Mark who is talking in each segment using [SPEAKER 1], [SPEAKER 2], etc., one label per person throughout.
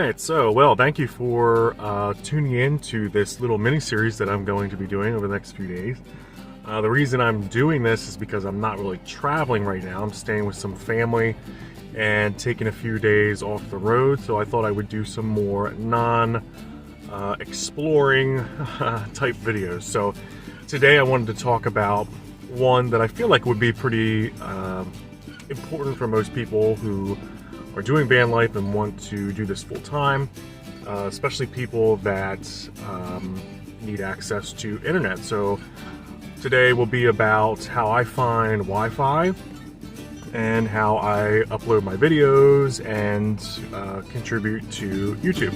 [SPEAKER 1] Alright, thank you for tuning in to this little mini-series that I'm going to be doing over the next few days. The reason I'm doing this is because I'm not really traveling right now. I'm staying with some family and taking a few days off the road, so I thought I would do some more non-exploring type videos. So today I wanted to talk about one that I feel like would be pretty important for most people who are doing van life and want to do this full time, especially people that need access to internet. So today will be about how I find Wi-Fi and how I upload my videos and contribute to YouTube.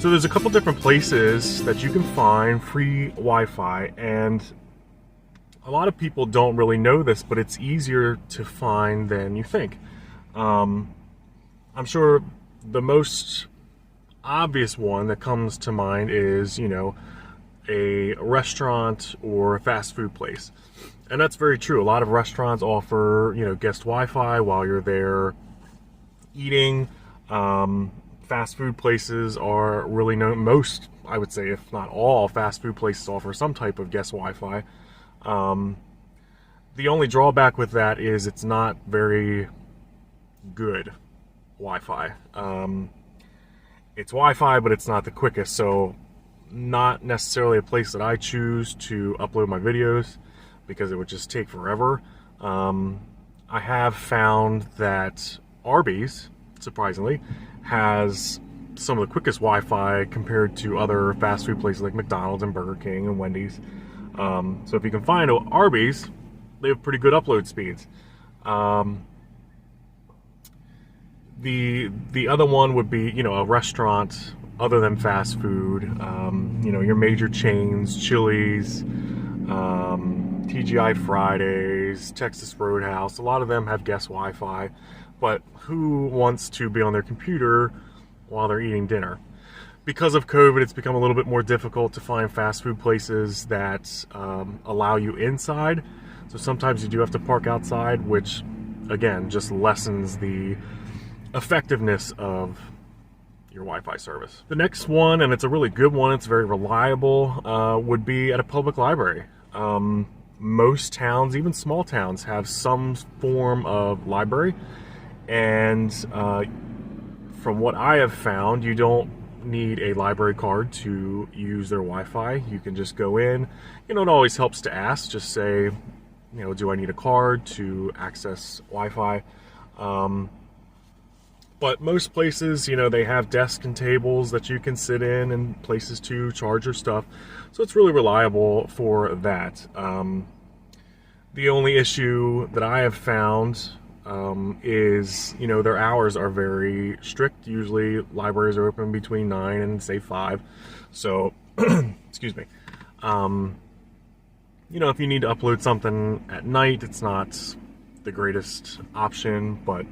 [SPEAKER 1] So there's a couple different places that you can find free Wi-Fi, and a lot of people don't really know this, but it's easier to find than you think. I'm sure the most obvious one that comes to mind is, a restaurant or a fast food place. And that's very true. A lot of restaurants offer, guest Wi-Fi while you're there eating. Fast food places are really known. Most, I would say, if not all, fast food places offer some type of guest Wi-Fi. The only drawback with that is it's not very good Wi-Fi. It's Wi-Fi, but it's not the quickest, so not necessarily a place that I choose to upload my videos because it would just take forever. I have found that Arby's, surprisingly, has some of the quickest Wi-Fi compared to other fast food places like McDonald's and Burger King and Wendy's. So if you can find Arby's, they have pretty good upload speeds. The other one would be, a restaurant other than fast food. Your major chains, Chili's, TGI Fridays, Texas Roadhouse. A lot of them have guest Wi-Fi, but who wants to be on their computer while they're eating dinner? Because of COVID, it's become a little bit more difficult to find fast food places that allow you inside. So sometimes you do have to park outside, which, again, just lessens the effectiveness of your Wi-Fi service. The next one, and it's a really good one, it's very reliable, would be at a public library. Most towns, even small towns, have some form of library. And from what I have found, you don't need a library card to use their Wi-Fi. You can just go in. It always helps to ask. Just say, do I need a card to access Wi-Fi? But most places, they have desks and tables that you can sit in and places to charge your stuff. So it's really reliable for that. The only issue that I have found is, their hours are very strict. Usually libraries are open between 9 and say 5. So, excuse me. If you need to upload something at night, it's not the greatest option, but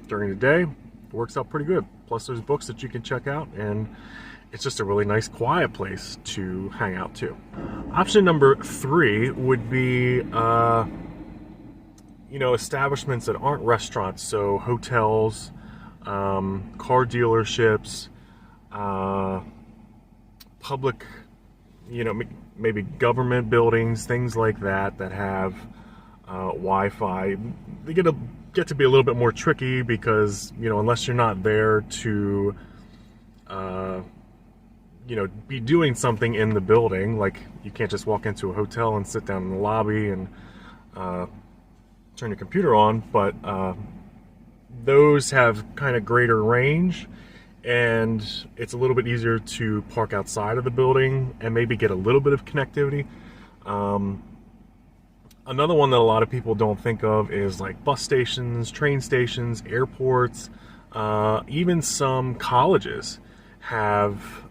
[SPEAKER 1] during the day, it works out pretty good. Plus there's books that you can check out, and it's just a really nice quiet place to hang out too. Option number 3 would be, establishments that aren't restaurants, so hotels, car dealerships, public, maybe government buildings, things like that have Wi-Fi. They get to be a little bit more tricky because, unless you're not there to, be doing something in the building, like you can't just walk into a hotel and sit down in the lobby and turn your computer on, but those have kind of greater range, and it's a little bit easier to park outside of the building and maybe get a little bit of connectivity. Another one that a lot of people don't think of is like bus stations, train stations, airports, even some colleges have,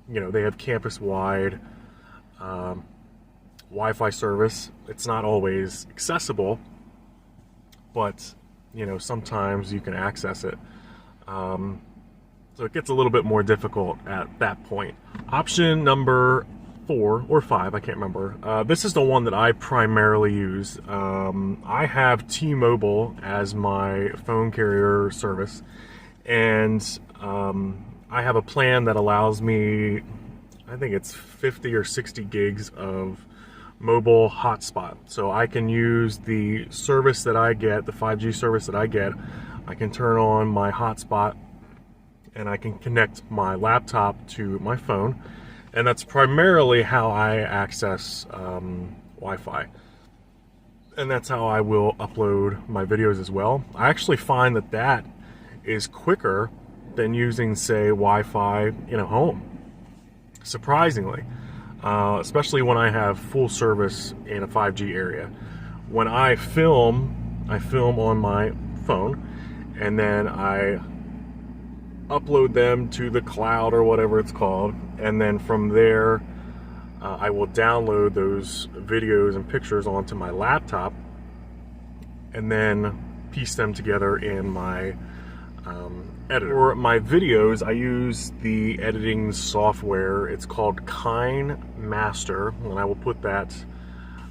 [SPEAKER 1] they have campus-wide Wi-Fi service. It's not always accessible, but sometimes you can access it. So it gets a little bit more difficult at that point. Option number 4 or 5, I can't remember. This is the one that I primarily use. I have T-Mobile as my phone carrier service, and I have a plan that allows me, I think it's 50 or 60 gigs of mobile hotspot. So I can use the service that I get, the 5G service that I get. I can turn on my hotspot and I can connect my laptop to my phone. And that's primarily how I access Wi-Fi. And that's how I will upload my videos as well. I actually find that that is quicker than using, say, Wi-Fi in a home. Surprisingly. Especially when I have full service in a 5G area. When I film on my phone, and then I upload them to the cloud or whatever it's called, and then from there I will download those videos and pictures onto my laptop and then piece them together in my editor. For my videos, I use the editing software. It's called KineMaster, and I will put that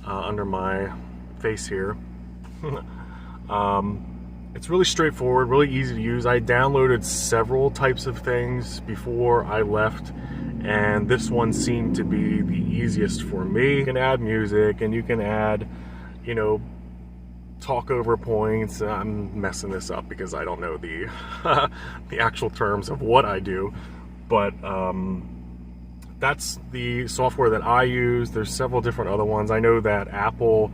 [SPEAKER 1] under my face here. It's really straightforward, really easy to use. I downloaded several types of things before I left, and this one seemed to be the easiest for me. You can add music, and you can add, you know, talk over points. I'm messing this up because I don't know the the actual terms of what I do, but that's the software that I use. There's several different other ones. I know that Apple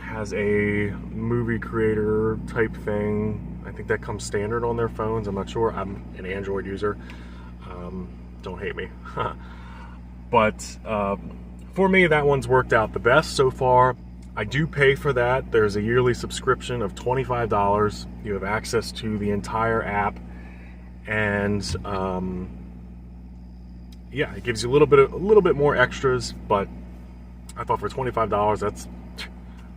[SPEAKER 1] has a movie creator type thing. I think that comes standard on their phones. I'm not sure. I'm an Android user. Don't hate me. But for me, that one's worked out the best so far. I do pay for that. There's a yearly subscription of $25. You have access to the entire app, and yeah, it gives you a little bit more extras. But I thought for $25,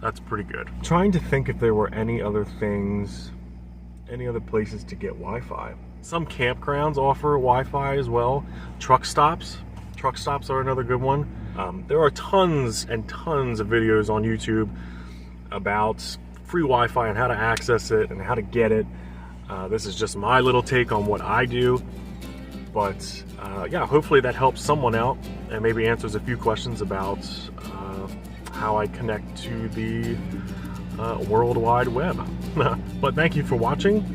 [SPEAKER 1] that's pretty good. I'm trying to think if there were any other things, any other places to get Wi-Fi. Some campgrounds offer Wi-Fi as well. Truck stops are another good one. There are tons and tons of videos on YouTube about free Wi-Fi and how to access it and how to get it. This is just my little take on what I do. But yeah, hopefully that helps someone out and maybe answers a few questions about how I connect to the World Wide Web. But thank you for watching.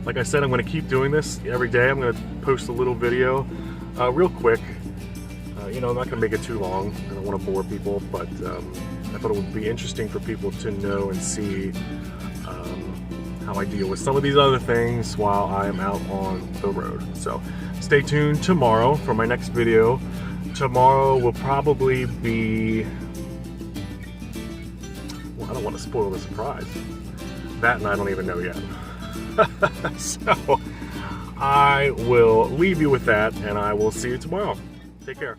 [SPEAKER 1] Like I said, I'm going to keep doing this every day. I'm going to post a little video real quick. You know, I'm not going to make it too long. I don't want to bore people, but I thought it would be interesting for people to know and see how I deal with some of these other things while I am out on the road. So stay tuned tomorrow for my next video. Tomorrow will probably be... Well, I don't want to spoil the surprise. That and I don't even know yet. So I will leave you with that, and I will see you tomorrow. Take care.